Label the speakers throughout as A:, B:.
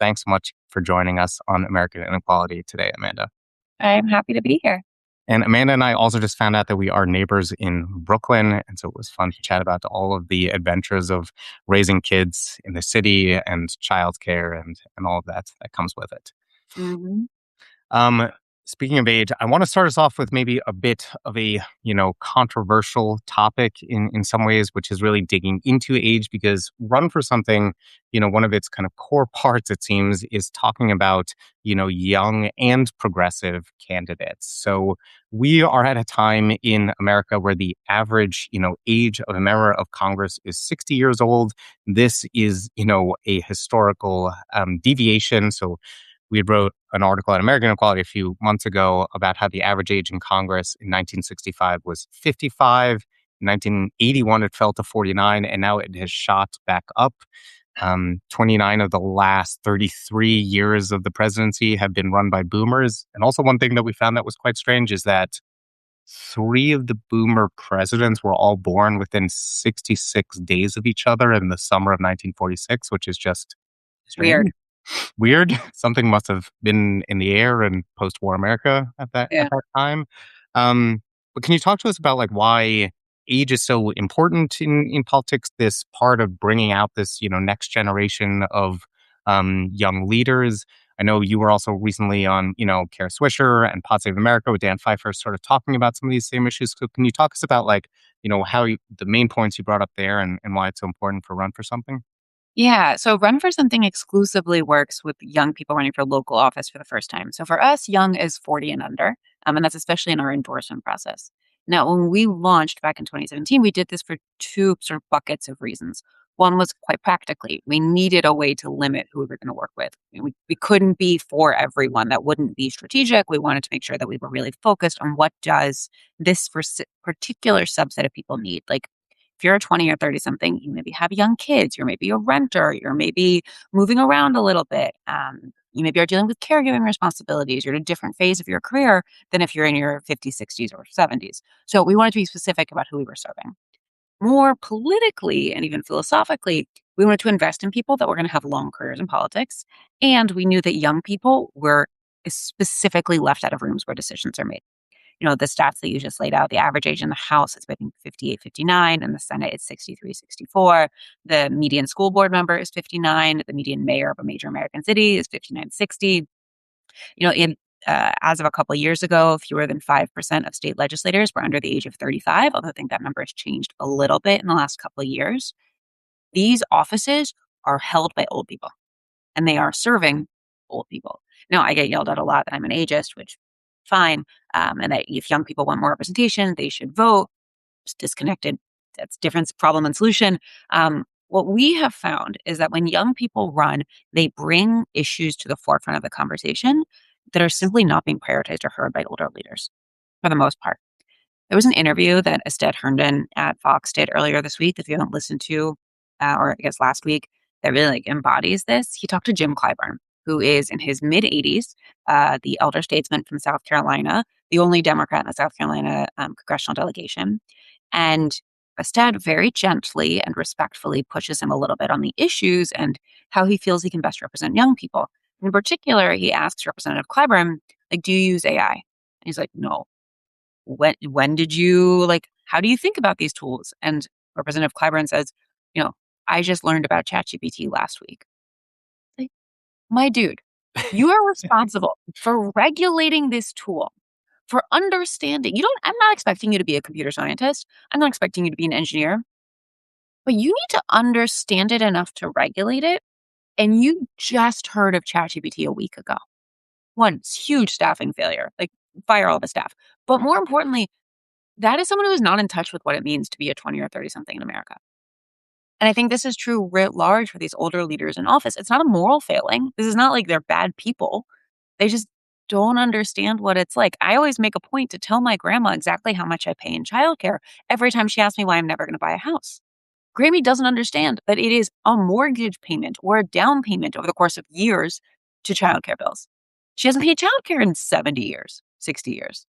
A: thanks so much for joining us on American Inequality today, Amanda.
B: I'm happy to be here.
A: And Amanda and I also just found out that we are neighbors in Brooklyn. And so it was fun to chat about all of the adventures of raising kids in the city and childcare and all of that comes with it.
B: hmm
A: Um, Speaking of age, I want to start us off with maybe a bit of a, controversial topic in some ways, which is really digging into age because Run for Something, one of its kind of core parts, it seems, is talking about, young and progressive candidates. So we are at a time in America where the average, age of a member of Congress is 60 years old. This is, a historical deviation. So we wrote an article at American Equality a few months ago about how the average age in Congress in 1965 was 55. In 1981, it fell to 49, and now it has shot back up. 29 of the last 33 years of the presidency have been run by boomers. And also, one thing that we found that was quite strange is that three of the boomer presidents were all born within 66 days of each other in the summer of 1946, which is just
B: Weird.
A: strange. Weird. Something must have been in the air in post-war America at
B: Yeah.
A: that time. But can you talk to us about like why age is so important in politics? This part of bringing out this next generation of young leaders. I know you were also recently on Kara Swisher and Pod Save America with Dan Pfeiffer, sort of talking about some of these same issues. So can you talk us about like how the main points you brought up there and why it's so important for Run for Something?
B: Yeah. So Run for Something exclusively works with young people running for local office for the first time. So for us, young is 40 and under. And that's especially in our endorsement process. Now, when we launched back in 2017, we did this for two sort of buckets of reasons. One was quite practically, we needed a way to limit who we were going to work with. We couldn't be for everyone. That wouldn't be strategic. We wanted to make sure that we were really focused on what does this particular subset of people need. Like if you're a 20 or 30 something, you maybe have young kids, you're maybe a renter, you're maybe moving around a little bit. You maybe are dealing with caregiving responsibilities. You're in a different phase of your career than if you're in your 50s, 60s, or 70s. So we wanted to be specific about who we were serving. More politically and even philosophically, we wanted to invest in people that were going to have long careers in politics. And we knew that young people were specifically left out of rooms where decisions are made. The stats that you just laid out, the average age in the House is, I think, 58, 59. In the Senate, it's 63, 64. The median school board member is 59. The median mayor of a major American city is 59, 60. As of a couple of years ago, fewer than 5% of state legislators were under the age of 35, although I think that number has changed a little bit in the last couple of years. These offices are held by old people, and they are serving old people. Now, I get yelled at a lot that I'm an ageist, which fine. And that if young people want more representation, they should vote. It's disconnected. That's different problem and solution. What we have found is that when young people run, they bring issues to the forefront of the conversation that are simply not being prioritized or heard by older leaders for the most part. There was an interview that Ested Herndon at Fox did earlier this week, if you haven't listened to, or I guess last week, that really embodies this. He talked to Jim Clyburn, who is in his mid 80s, the elder statesman from South Carolina, the only Democrat in the South Carolina congressional delegation. And Ested very gently and respectfully pushes him a little bit on the issues and how he feels he can best represent young people. In particular, he asks Representative Clyburn, like, do you use AI? And he's like, no. When did you how do you think about these tools? And Representative Clyburn says, you know, I just learned about ChatGPT last week. Like, my dude, you are responsible for regulating this tool, for understanding. I'm not expecting you to be a computer scientist. I'm not expecting you to be an engineer, but you need to understand it enough to regulate it. And you just heard of ChatGPT a week ago. One huge staffing failure, like fire all the staff. But more importantly, that is someone who is not in touch with what it means to be a 20 or 30 something in America. And I think this is true writ large for these older leaders in office. It's not a moral failing. This is not like they're bad people. They just don't understand what it's like. I always make a point to tell my grandma exactly how much I pay in childcare every time she asks me why I'm never going to buy a house. Grammy doesn't understand that it is a mortgage payment or a down payment over the course of years to childcare bills. She hasn't paid childcare in 70 years, 60 years.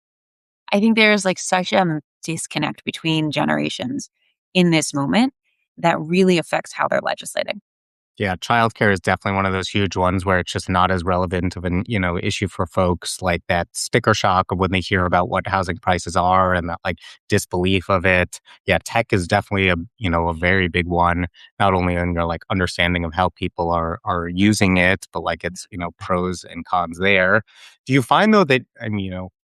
B: I think there's such a disconnect between generations in this moment that really affects how they're legislating.
A: Yeah, childcare is definitely one of those huge ones where it's just not as relevant of an, issue for folks, like that sticker shock of when they hear about what housing prices are and that like disbelief of it. Yeah, tech is definitely a very big one, not only in your like understanding of how people are using it, but like its, pros and cons there. Do you find though that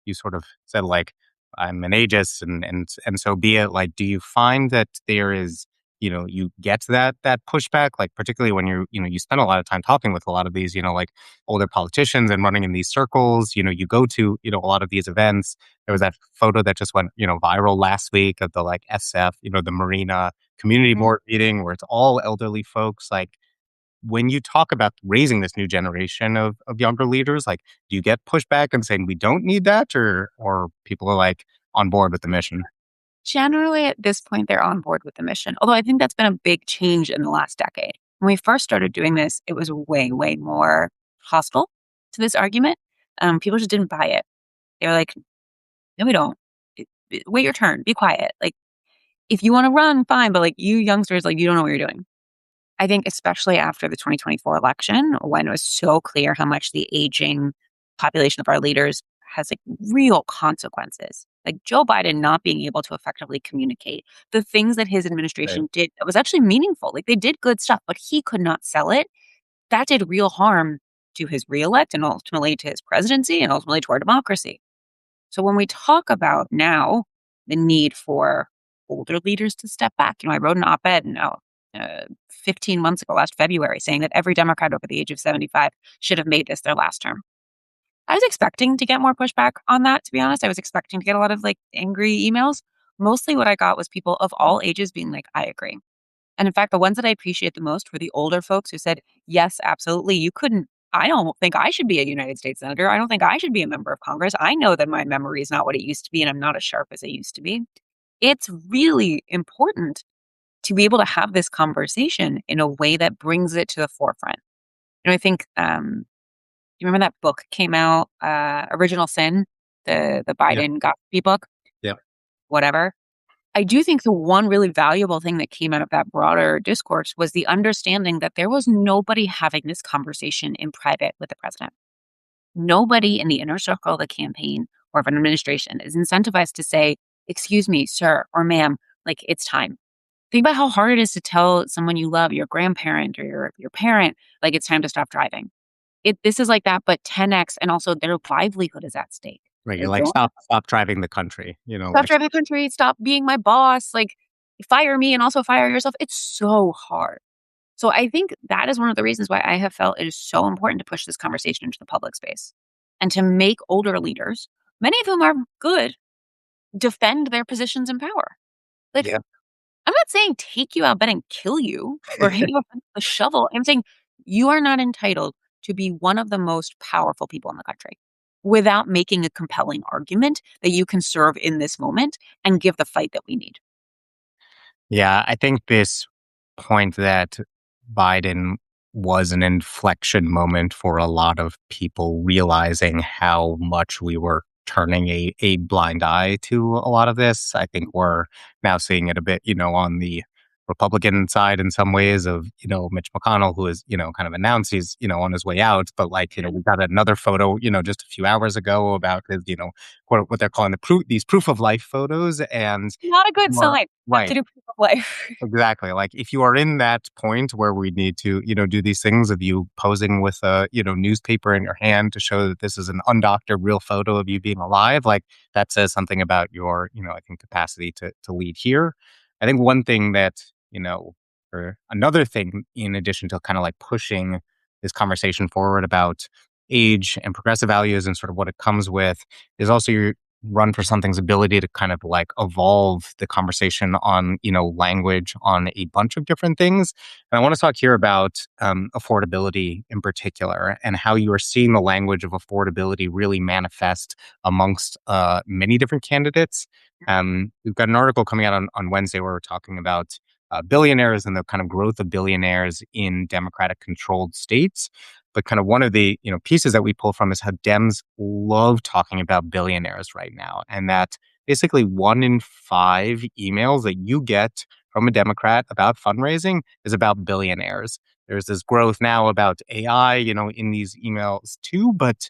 A: you sort of said like I'm an ageist and so be it, like do you find that there is you get that pushback, like particularly when you spend a lot of time talking with a lot of these, like older politicians and running in these circles, you go to, a lot of these events. There was that photo that just went, viral last week of the like SF, the Marina community
B: Mhm.
A: board meeting where it's all elderly folks. Like when you talk about raising this new generation of younger leaders, like do you get pushback and saying we don't need that or people are like on board with the mission?
B: Generally, at this point, they're on board with the mission, although I think that's been a big change in the last decade. When we first started doing this, it was way, way more hostile to this argument. People just didn't buy it. They were like, "No, we don't. Wait your turn. Be quiet. Like, if you want to run, fine, but like you youngsters, like you don't know what you're doing." I think especially after the 2024 election, when it was so clear how much the aging population of our leaders has like real consequences. Like Joe Biden not being able to effectively communicate the things that his
A: Right.
B: administration did that was actually meaningful. Like they did good stuff, but he could not sell it. That did real harm to his reelect and ultimately to his presidency and ultimately to our democracy. So when we talk about now the need for older leaders to step back, I wrote an op-ed now 15 months ago, last February, saying that every Democrat over the age of 75 should have made this their last term. I was expecting to get more pushback on that, to be honest. I was expecting to get a lot of like angry emails. Mostly what I got was people of all ages being like, I agree. And in fact, the ones that I appreciate the most were the older folks who said, yes, absolutely. You couldn't, I don't think I should be a United States Senator. I don't think I should be a member of Congress. I know that my memory is not what it used to be, and I'm not as sharp as it used to be. It's really important to be able to have this conversation in a way that brings it to the forefront. I think, you remember that book came out, Original Sin, the
A: Yeah.
B: Biden Gotsby book,
A: Yeah.
B: whatever. I do think the one really valuable thing that came out of that broader discourse was the understanding that there was nobody having this conversation in private with the president. Nobody in the inner circle of the campaign or of an administration is incentivized to say, excuse me, sir or ma'am, like it's time. Think about how hard it is to tell someone you love, your grandparent or your parent, like it's time to stop driving. This is like that, but 10x, and also their livelihood is at stake.
A: Right, you're
B: Like,
A: like,
B: don't
A: "Stop driving the country,"
B: stop
A: like
B: driving the country, stop being my boss, like, fire me and also fire yourself. It's so hard. So I think that is one of the reasons why I have felt it is so important to push this conversation into the public space and to make older leaders, many of whom are good, defend their positions in power. Like,
A: Yeah.
B: I'm not saying take you out bed and kill you or hit you with a shovel. I'm saying you are not entitled to be one of the most powerful people in the country without making a compelling argument that you can serve in this moment and give the fight that we need.
A: Yeah, I think this point that Biden was an inflection moment for a lot of people realizing how much we were turning a blind eye to a lot of this. I think we're now seeing it a bit, on the Republican side in some ways of, Mitch McConnell, who is, kind of announced he's, on his way out. But like, we got another photo, just a few hours ago about his, what they're calling these proof of life photos. And
B: Not a good
A: more
B: sign. Have to
A: right.
B: do proof of life.
A: Exactly. Like if you are in that point where we need to, do these things of you posing with a, newspaper in your hand to show that this is an undoctored real photo of you being alive, like that says something about your, I think capacity to lead here. I think one thing that, or another thing in addition to kind of like pushing this conversation forward about age and progressive values and sort of what it comes with is also your run for something's ability to kind of like evolve the conversation on language on a bunch of different things. And I want to talk here about affordability in particular and how you are seeing the language of affordability really manifest amongst many different candidates. We've got an article coming out on Wednesday where we're talking about billionaires and the kind of growth of billionaires in democratic controlled states. But kind of one of the pieces that we pull from is how Dems love talking about billionaires right now, and that basically 1 in 5 emails that you get from a Democrat about fundraising is about billionaires. there's this growth now about AI, in these emails too, but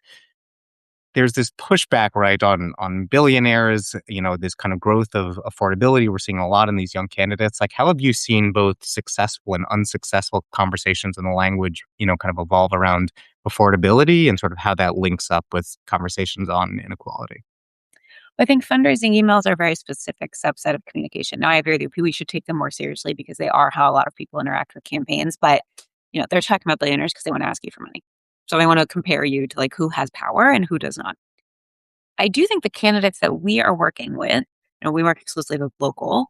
A: there's this pushback, right, on billionaires, this kind of growth of affordability. We're seeing a lot in these young candidates. Like, how have you seen both successful and unsuccessful conversations in the language, kind of evolve around affordability and sort of how that links up with conversations on inequality?
B: I think fundraising emails are a very specific subset of communication. Now, I agree with you. We should take them more seriously because they are how a lot of people interact with campaigns. But they're talking about billionaires because they want to ask you for money. So they want to compare you to like who has power and who does not. I do think the candidates that we are working with, we work exclusively with local,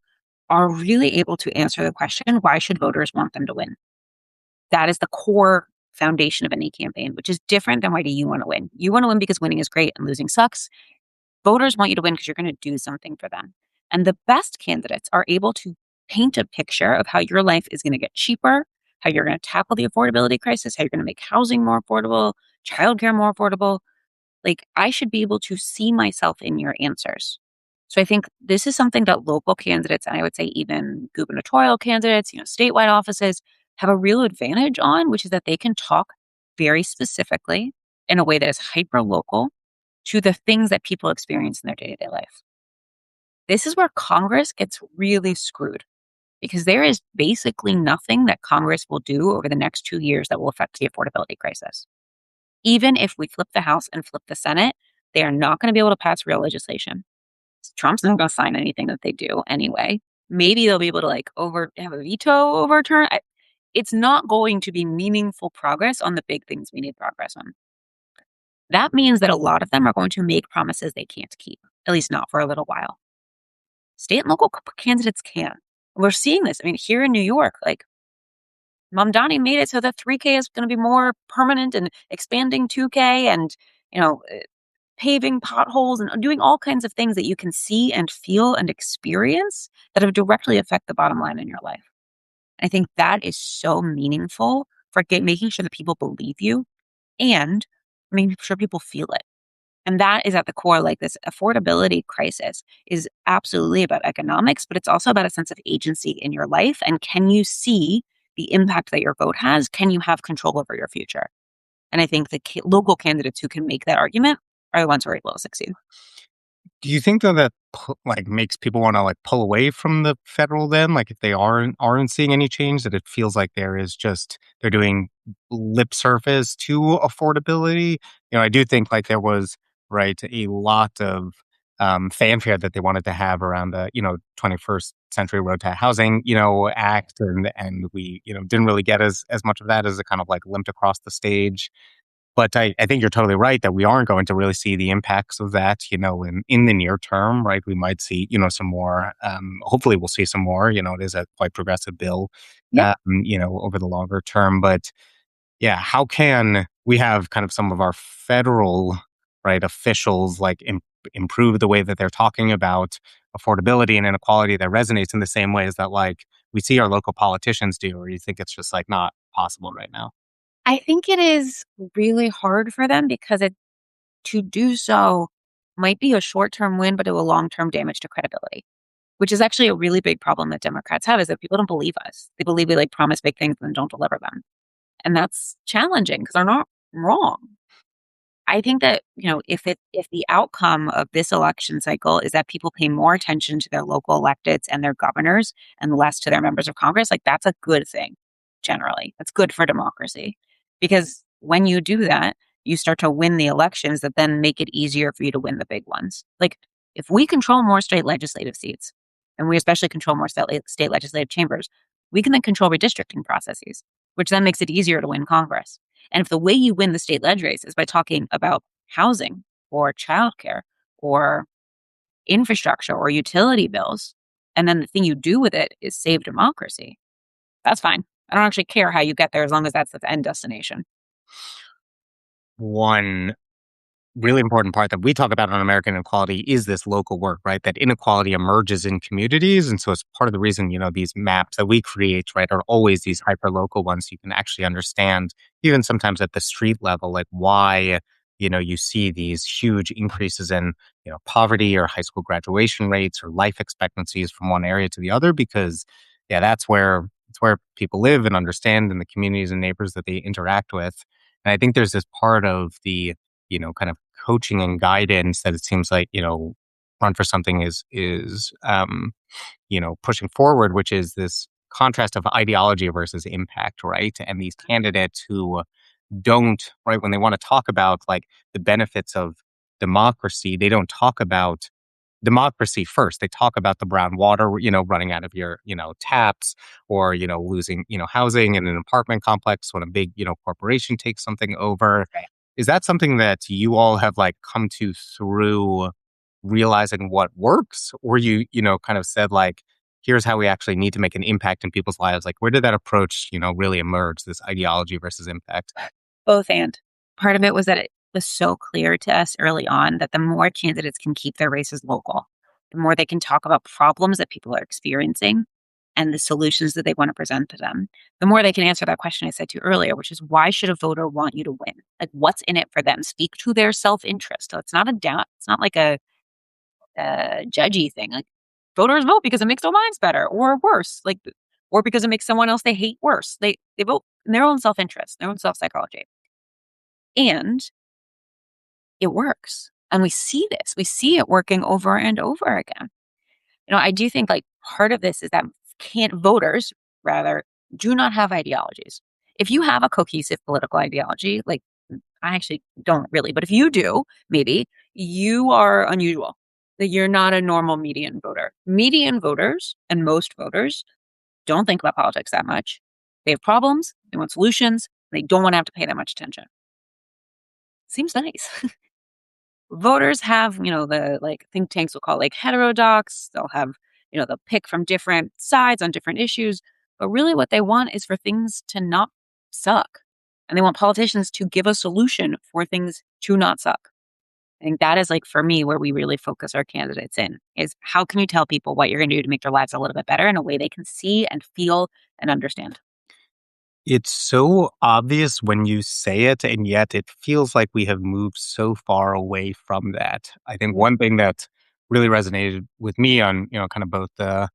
B: are really able to answer the question, why should voters want them to win? That is the core foundation of any campaign, which is different than why do you want to win? You want to win because winning is great and losing sucks. Voters want you to win because you're going to do something for them. And the best candidates are able to paint a picture of how your life is going to get cheaper, how you're going to tackle the affordability crisis, how you're going to make housing more affordable, childcare more affordable. Like, I should be able to see myself in your answers. So I think this is something that local candidates, and I would say even gubernatorial candidates, statewide offices have a real advantage on, which is that they can talk very specifically in a way that is hyper local to the things that people experience in their day to day life. This is where Congress gets really screwed because there is basically nothing that Congress will do over the next 2 years that will affect the affordability crisis. Even if we flip the House and flip the Senate, they are not going to be able to pass real legislation. Trump's not going to sign anything that they do anyway. Maybe they'll be able to have a veto overturn. It's not going to be meaningful progress on the big things we need progress on. That means that a lot of them are going to make promises they can't keep, at least not for a little while. State and local candidates can. We're seeing this. I mean, here in New York, like Mamdani made it so that 3K is going to be more permanent and expanding 2K and, you know, uh, paving potholes and doing all kinds of things that you can see and feel and experience that have directly affect the bottom line in your life. I think that is so meaningful for making sure that people believe you and making sure people feel it. And that is at the core, like this affordability crisis is absolutely about economics, but it's also about a sense of agency in your life. And can you see the impact that your vote has? Can you have control over your future? And I think the local candidates who can make that argument are the ones who are able to succeed.
A: Do you think though that makes people want to pull away from the federal then? Like if they aren't seeing any change, that it feels like they're doing lip service to affordability. I do think there was right a lot of fanfare that they wanted to have around the 21st Century Road to Housing Act, and we didn't really get as much of that as it kind of limped across the stage. But I think you're totally right that we aren't going to really see the impacts of that, in the near term, right? We might see, some more, hopefully we'll see some more, it is a quite progressive bill,
B: Yep.
A: over the longer term. But yeah, how can we have kind of some of our federal, right, officials improve the way that they're talking about affordability and inequality that resonates in the same ways that we see our local politicians do, or you think it's just not possible right now?
B: I think it is really hard for them because to do so might be a short term win, but it will long term damage to credibility, which is actually a really big problem that Democrats have is that people don't believe us. They believe we promise big things and then don't deliver them. And that's challenging because they're not wrong. I think that, if the outcome of this election cycle is that people pay more attention to their local electeds and their governors and less to their members of Congress, that's a good thing generally. That's good for democracy. Because when you do that, you start to win the elections that then make it easier for you to win the big ones. Like if we control more state legislative seats, and we especially control more state legislative chambers, we can then control redistricting processes, which then makes it easier to win Congress. And if the way you win the state leg race is by talking about housing or childcare or infrastructure or utility bills, and then the thing you do with it is save democracy, that's fine. I don't actually care how you get there as long as that's the end destination.
A: One really important part that we talk about on American Inequality is this local work, right? That inequality emerges in communities. And so it's part of the reason, these maps that we create, right, are always these hyper local ones. So you can actually understand, even sometimes at the street level, why, you see these huge increases in, poverty or high school graduation rates or life expectancies from one area to the other, because yeah, that's where it's where people live and understand and the communities and neighbors that they interact with. And I think there's this part of the, kind of coaching and guidance that it seems like, Run for Something is pushing forward, which is this contrast of ideology versus impact, right? And these candidates who don't, right, when they want to talk about like the benefits of democracy, they don't talk about democracy first. They talk about the brown water, running out of your, taps, or, losing, housing in an apartment complex when a big, corporation takes something over.
B: Right.
A: Is that something that you all have like come to through realizing what works? Or kind of said like, here's how we actually need to make an impact in people's lives? Like, where did that approach, really emerge, this ideology versus impact?
B: Both and. Part of it was that it was so clear to us early on that the more candidates can keep their races local, the more they can talk about problems that people are experiencing and the solutions that they want to present to them, the more they can answer that question I said to you earlier, which is why should a voter want you to win? Like, what's in it for them? Speak to their self interest. So it's not a doubt. It's not like a judgy thing. Like, voters vote because it makes their lives better or worse, or because it makes someone else they hate worse. They vote in their own self interest, their own self psychology. And it works. And we see this. We see it working over and over again. I do think like part of this is that can't voters rather do not have ideologies. If you have a cohesive political ideology, like I actually don't really, but if you do, maybe you are unusual. That you're not a normal median voter. Median voters and most voters don't think about politics that much. They have problems, they want solutions, they don't want to have to pay that much attention. Seems nice. Voters have, the like think tanks will call like heterodox. They'll have, they'll pick from different sides on different issues. But really what they want is for things to not suck. And they want politicians to give a solution for things to not suck. I think that is like for me where we really focus our candidates in is how can you tell people what you're going to do to make their lives a little bit better in a way they can see and feel and understand.
A: It's so obvious when you say it, and yet it feels like we have moved so far away from that. I think
B: Mhm.
A: one thing that really resonated with me on, kind of both the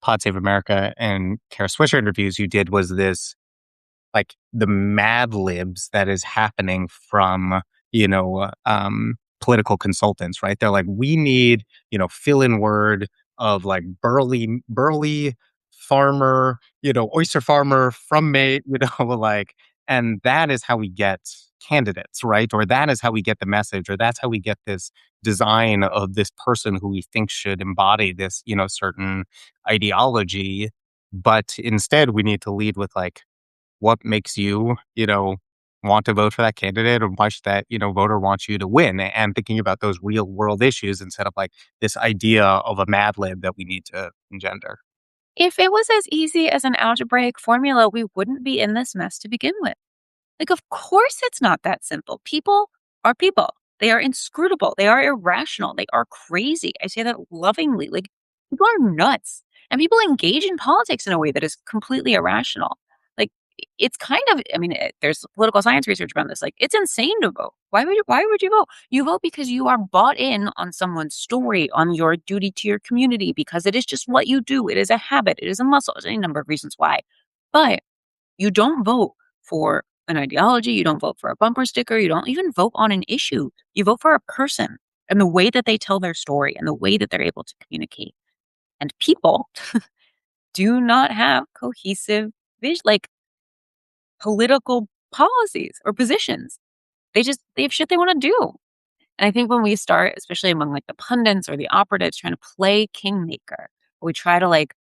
A: Pod Save America and Kara Swisher interviews you did was this like the mad libs that is happening from political consultants, right? They're like, we need fill in word of like burly farmer, oyster farmer from May, like, and that is how we get candidates, right? Or that is how we get the message, or that's how we get this design of this person who we think should embody this certain ideology. But instead we need to lead with like, what makes you, want to vote for that candidate, or why should that, voter want you to win, and thinking about those real world issues instead of like this idea of a mad lib that we need to engender.
B: If it was as easy as an algebraic formula, we wouldn't be in this mess to begin with. Like, of course, it's not that simple. People are people. They are inscrutable. They are irrational. They are crazy. I say that lovingly. Like, people are nuts. And people engage in politics in a way that is completely irrational. Like, it's kind of, I mean, there's political science research around this. Like, it's insane to vote. Why would you vote? You vote because you are bought in on someone's story, on your duty to your community, because it is just what you do. It is a habit. It is a muscle. There's any number of reasons why. But you don't vote for an ideology, you don't vote for a bumper sticker, you don't even vote on an issue. You vote for a person and the way that they tell their story and the way that they're able to communicate. And people do not have cohesive like political policies or positions. They have shit they want to do. And I think when we start, especially among like the pundits or the operatives trying to play kingmaker, we try to like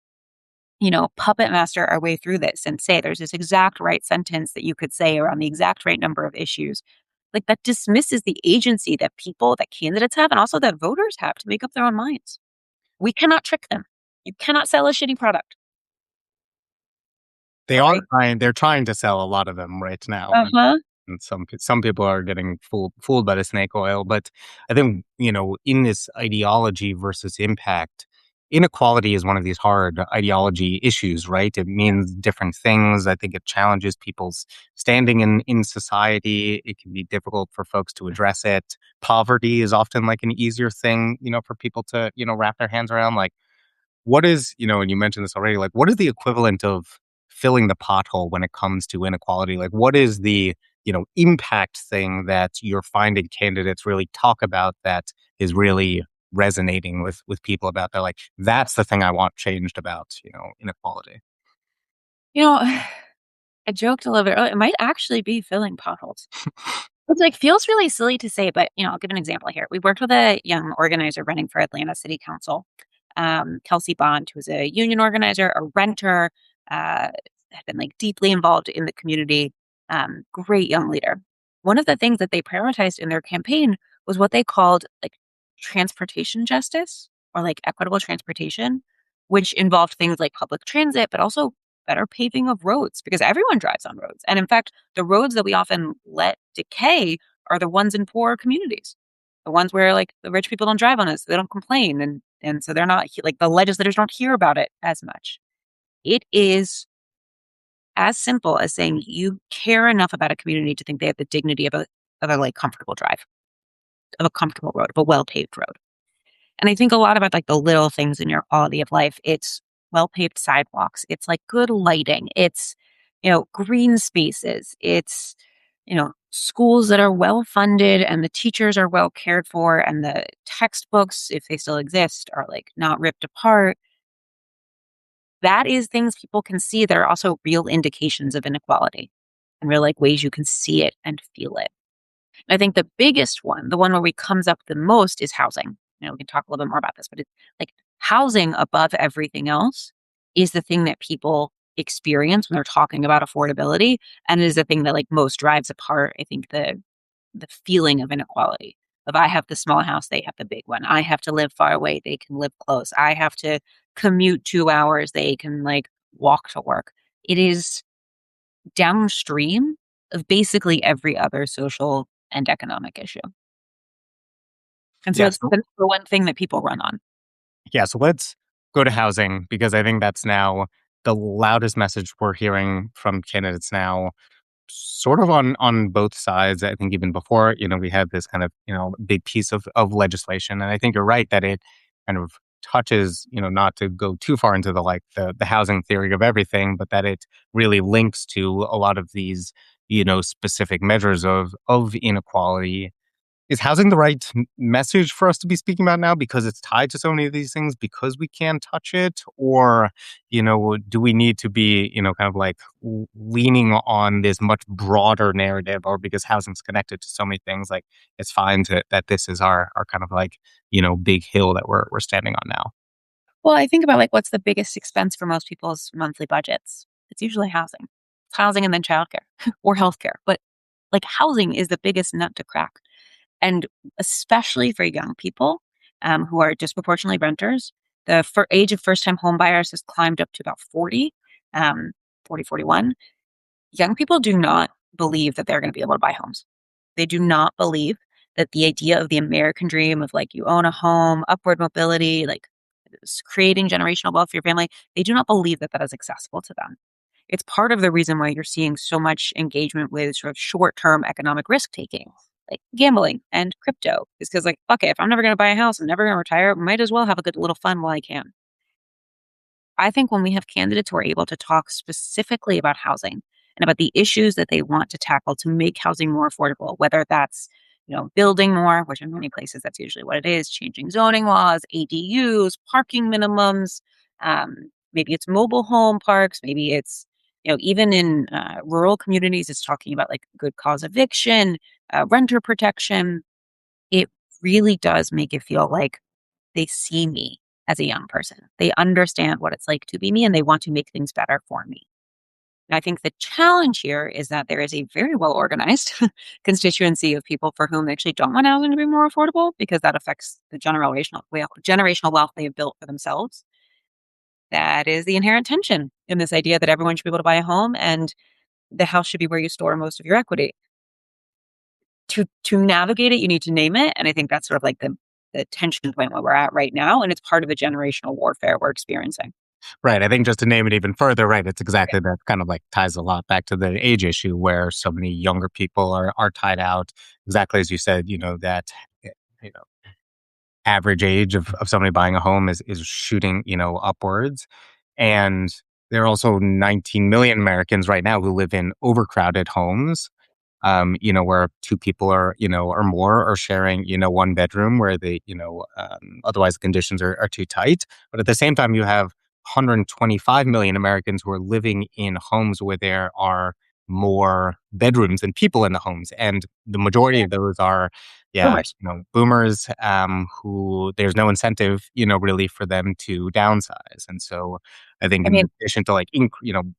B: puppet master our way through this and say there's this exact right sentence that you could say around the exact right number of issues. Like that dismisses the agency that candidates have and also that voters have to make up their own minds. We cannot trick them. You cannot sell a shitty product.
A: They are
B: Sorry.
A: trying, they're trying to sell a lot of them right now.
B: Uh-huh.
A: And some people are getting fooled by the snake oil. But I think, in this ideology versus impact, inequality is one of these hard ideology issues, right? It means different things. I think it challenges people's standing in society. It can be difficult for folks to address it. Poverty is often like an easier thing, for people to, wrap their hands around. Like, what is, and you mentioned this already, like, what is the equivalent of filling the pothole when it comes to inequality? Like, what is the, impact thing that you're finding candidates really talk about that is really resonating with people about? They're like, that's the thing I want changed about, inequality.
B: You know, I joked a little bit earlier, it might actually be filling potholes. It's like feels really silly to say, but I'll give an example here. We worked with a young organizer running for Atlanta City Council, Kelsey Bond, who was a union organizer, a renter, had been like deeply involved in the community. Great young leader. One of the things that they prioritized in their campaign was what they called like transportation justice or like equitable transportation, which involved things like public transit, but also better paving of roads because everyone drives on roads. And in fact, the roads that we often let decay are the ones in poor communities, the ones where like the rich people don't drive on it, so they don't complain, and so they're not like the legislators don't hear about it as much. It is as simple as saying you care enough about a community to think they have the dignity of a like comfortable drive, of a comfortable road, of a well paved road. And I think a lot about like the little things in your quality of life. It's well-paved sidewalks. It's like good lighting. It's, green spaces. It's, schools that are well funded and the teachers are well cared for and the textbooks, if they still exist, are like not ripped apart. That is things people can see that are also real indications of inequality and real like ways you can see it and feel it. I think the biggest one, the one where we comes up the most is housing. We can talk a little bit more about this, but it's like housing above everything else is the thing that people experience when they're talking about affordability. And it is the thing that like most drives apart, I think, the feeling of inequality. If I have the small house, they have the big one. I have to live far away, they can live close. I have to commute 2 hours, they can like walk to work. It is downstream of basically every other social and economic issue. And so
A: Yeah.
B: it's the number one thing that people run on.
A: Yeah, so let's go to housing because I think that's now the loudest message we're hearing from candidates now, sort of on both sides. I think even before, we had this kind of, big piece of legislation. And I think you're right that it kind of touches, not to go too far into the housing theory of everything, but that it really links to a lot of these, specific measures of inequality. Is housing the right message for us to be speaking about now because it's tied to so many of these things because we can touch it? Or, do we need to be, kind of like leaning on this much broader narrative or because housing's connected to so many things, like it's fine that this is our kind of like, big hill that we're standing on now?
B: Well, I think about like what's the biggest expense for most people's monthly budgets? It's usually housing. It's housing and then childcare or healthcare. But like housing is the biggest nut to crack. And especially for young people who are disproportionately renters, the age of first time home buyers has climbed up to about 40, 40, 41. Young people do not believe that they're going to be able to buy homes. They do not believe that the idea of the American dream of like you own a home, upward mobility, like creating generational wealth for your family, they do not believe that that is accessible to them. It's part of the reason why you're seeing so much engagement with sort of short-term economic risk taking, like gambling and crypto, is because like, fuck it, if I'm never going to buy a house, I'm never going to retire, might as well have a good little fun while I can. I think when we have candidates who are able to talk specifically about housing and about the issues that they want to tackle to make housing more affordable, whether that's building more, which in many places that's usually what it is, changing zoning laws, ADUs, parking minimums, maybe it's mobile home parks, maybe it's even in rural communities, it's talking about like good cause eviction, renter protection. It really does make it feel like they see me as a young person. They understand what it's like to be me and they want to make things better for me. And I think the challenge here is that there is a very well organized constituency of people for whom they actually don't want housing to be more affordable because that affects the generational wealth they have built for themselves. That is the inherent tension in this idea that everyone should be able to buy a home and the house should be where you store most of your equity. To navigate it, you need to name it. And I think that's sort of like the tension point where we're at right now. And it's part of the generational warfare we're experiencing.
A: Right. I think just to name it even further, right, it's exactly that kind of like ties a lot back to the age issue where so many younger people are tied out. Exactly as you said, that you know, average age of somebody buying a home is shooting, upwards. And There are also 19 million Americans right now who live in overcrowded homes, where two people or more are sharing, one bedroom where otherwise the conditions are too tight. But at the same time, you have 125 million Americans who are living in homes where there are more bedrooms than people in the homes. And the majority of those are, yeah,
B: Boomers.
A: boomers, who there's no incentive, really for them to downsize. And so I think
B: I
A: in
B: mean,
A: addition to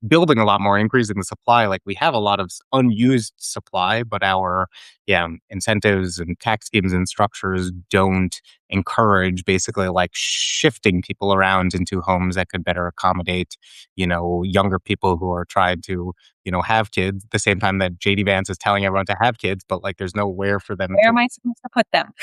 A: building a lot more, increasing the supply, like we have a lot of unused supply, but our incentives and tax schemes and structures don't encourage basically like shifting people around into homes that could better accommodate, younger people who are trying to, have kids at the same time that JD Vance is telling everyone to have kids, but like there's nowhere for them
B: where
A: to.
B: am I supposed to put them?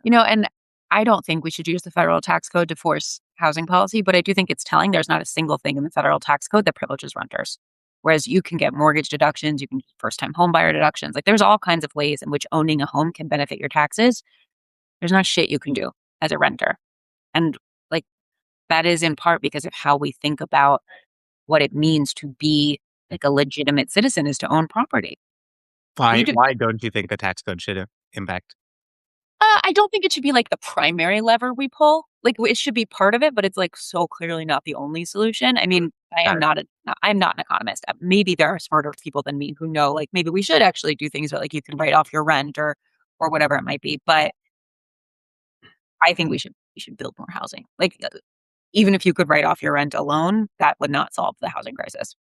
B: And I don't think we should use the federal tax code to force housing policy, but I do think it's telling there's not a single thing in the federal tax code that privileges renters. Whereas you can get mortgage deductions, you can get first time home buyer deductions. Like there's all kinds of ways in which owning a home can benefit your taxes. There's not shit you can do as a renter. And like that is in part because of how we think about what it means to be like a legitimate citizen is to own property. You do,
A: Why don't you think the tax code should impact?
B: I don't think it should be like the primary lever we pull. Like it should be part of it, but it's like so clearly not the only solution. I mean,
A: Got it.
B: I'm not an economist. Maybe there are smarter people than me who know like maybe we should actually do things where like you can write off your rent or whatever it might be. But I think we should build more housing. Like even if you could write off your rent alone, that would not solve the housing crisis.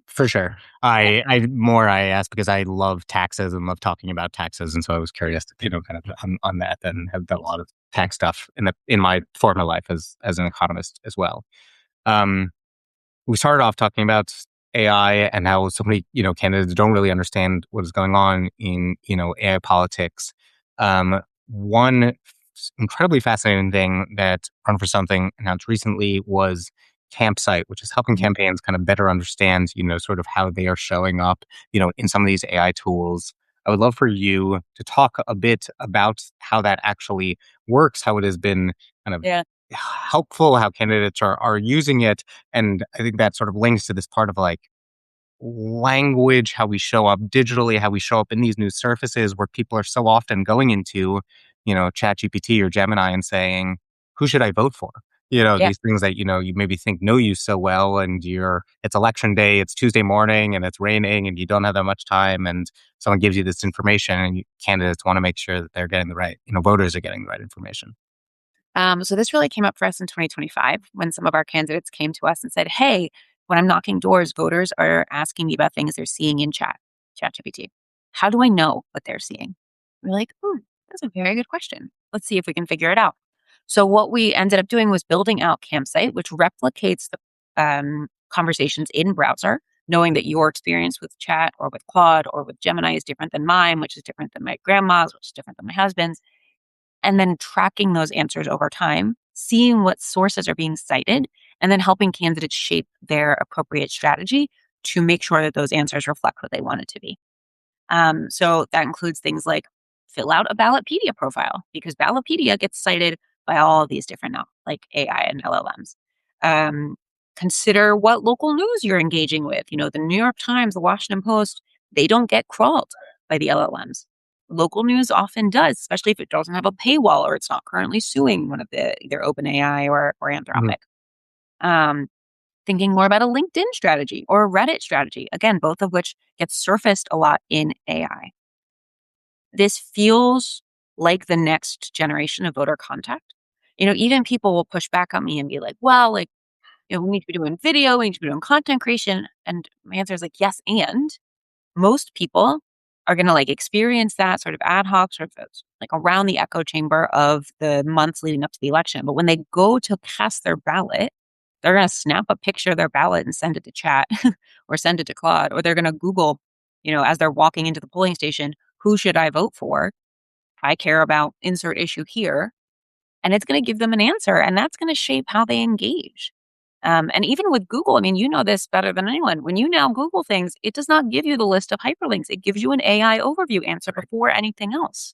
A: For sure.
B: Yeah.
A: I asked because I love taxes and love talking about taxes, and so I was curious, kind of on that, and have done a lot of tax stuff in my former life as an economist as well. Um, we started off talking about AI and how so many, candidates don't really understand what is going on in, AI politics. One incredibly fascinating thing that Run for Something announced recently was Campsite, which is helping
B: Mhm.
A: campaigns kind of better understand, sort of how they are showing up, in some of these AI tools. I would love for you to talk a bit about how that actually works, how it has been kind of
B: Yeah.
A: helpful, how candidates are using it. And I think that sort of links to this part of like language, how we show up digitally, how we show up in these new surfaces where people are so often going into, ChatGPT or Gemini and saying, who should I vote for?
B: Yeah.
A: These things that, you maybe think know you so well, and it's election day, it's Tuesday morning and it's raining and you don't have that much time, and someone gives you this information, and candidates want to make sure that they're getting the right, voters are getting the right information.
B: So this really came up for us in 2025 when some of our candidates came to us and said, "Hey, when I'm knocking doors, voters are asking me about things they're seeing in ChatGPT. How do I know what they're seeing?" We're like, "Hmm, that's a very good question. Let's see if we can figure it out." So what we ended up doing was building out Campsite, which replicates the conversations in browser, knowing that your experience with Chat or with Claude or with Gemini is different than mine, which is different than my grandma's, which is different than my husband's, and then tracking those answers over time, seeing what sources are being cited, and then helping candidates shape their appropriate strategy to make sure that those answers reflect what they want it to be. So that includes things like fill out a Ballotpedia profile because Ballotpedia gets cited by all of these different now, like AI and LLMs. Um, Consider what local news you're engaging with. The New York Times, the Washington Post, they don't get crawled by the LLMs. Local news often does, especially if it doesn't have a paywall or it's not currently suing one of the either OpenAI or
A: Mhm.
B: Anthropic. Um, Thinking more about a LinkedIn strategy or a Reddit strategy, again, both of which get surfaced a lot in AI. This feels like the next generation of voter contact. Even people will push back on me and be like, well, like, we need to be doing video, we need to be doing content creation. And my answer is like, yes, and most people are going to like experience that sort of ad hoc sort of like around the echo chamber of the months leading up to the election. But when they go to cast their ballot, they're going to snap a picture of their ballot and send it to chat or send it to Claude, or they're going to Google, as they're walking into the polling station, who should I vote for? I care about insert issue here. And it's going to give them an answer. And that's going to shape how they engage. And even with Google, I mean, you know this better than anyone. When you now Google things, it does not give you the list of hyperlinks. It gives you an AI overview answer before anything else.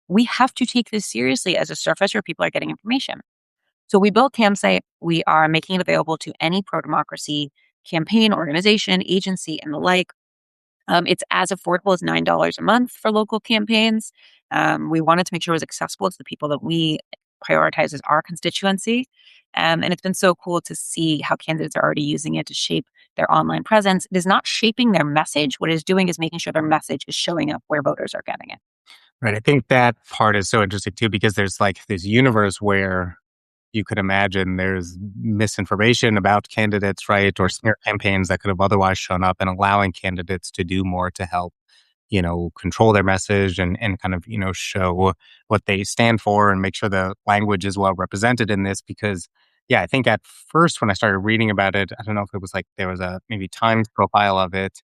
B: We have to take this seriously as a surface where people are getting information. So we built Campsite. We are making it available to any pro democracy campaign, organization, agency, and the like. It's as affordable as $9 a month for local campaigns. We wanted to make sure it was accessible to the people that we prioritize as our constituency. And it's been so cool to see how candidates are already using it to shape their online presence. It is not shaping their message. What it is doing is making sure their message is showing up where voters are getting it.
A: Right. I think that part is so interesting too, because there's like this universe where you could imagine there's misinformation about candidates, right? Or smear campaigns that could have otherwise shown up, and allowing candidates to do more to help, control their message and kind of, show what they stand for and make sure the language is well represented in this. Because, yeah, I think at first when I started reading about it, I don't know if it was like there was a maybe Times profile of it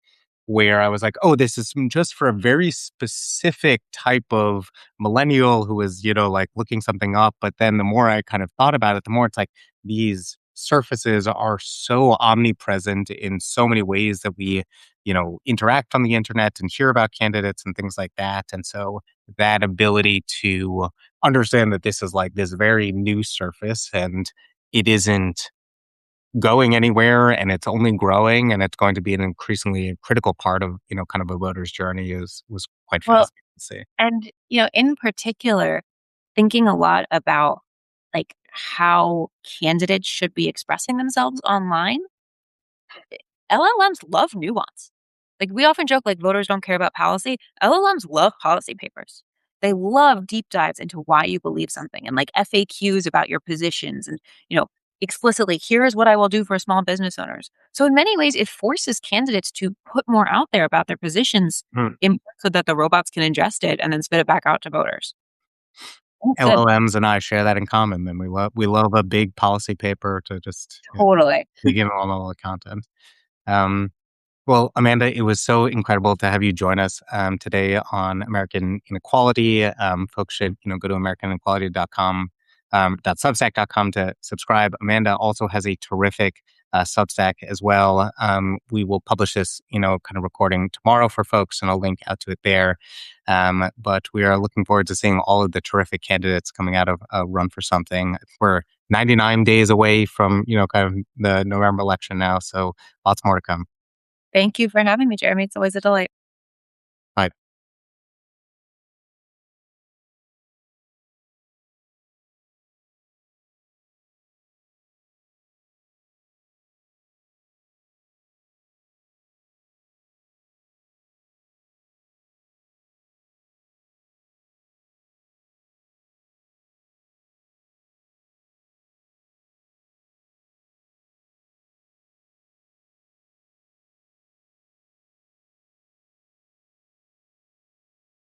A: where I was like, oh, this is just for a very specific type of millennial who is, like looking something up. But then the more I kind of thought about it, the more it's like these surfaces are so omnipresent in so many ways that we, interact on the internet and hear about candidates and things like that. And so that ability to understand that this is like this very new surface and it isn't going anywhere and it's only growing and it's going to be an increasingly critical part of, kind of a voter's journey is was quite
B: Well,
A: fascinating to see.
B: and in particular, thinking a lot about like how candidates should be expressing themselves online. LLMs love nuance. Like we often joke like voters don't care about policy. LLMs love policy papers. They love deep dives into why you believe something and like FAQs about your positions and, explicitly here is what I will do for small business owners. So in many ways it forces candidates to put more out there about their positions
A: Hmm.
B: so that the robots can ingest it and then spit it back out to voters. That's good.
A: LLMs and I share that in common. And we love a big policy paper to just
B: Totally.
A: dig in on all the content. Um, Well, Amanda, it was so incredible to have you join us today on American Inequality. Folks should, go to americaninequality.com, .substack.com to subscribe. Amanda also has a terrific Substack as well. We will publish this, kind of recording tomorrow for folks, and I'll link out to it there. But we are looking forward to seeing all of the terrific candidates coming out of Run for Something. We're 99 days away from, kind of the November election now, so lots more to come.
B: Thank you for having me, Jeremy. It's always a delight.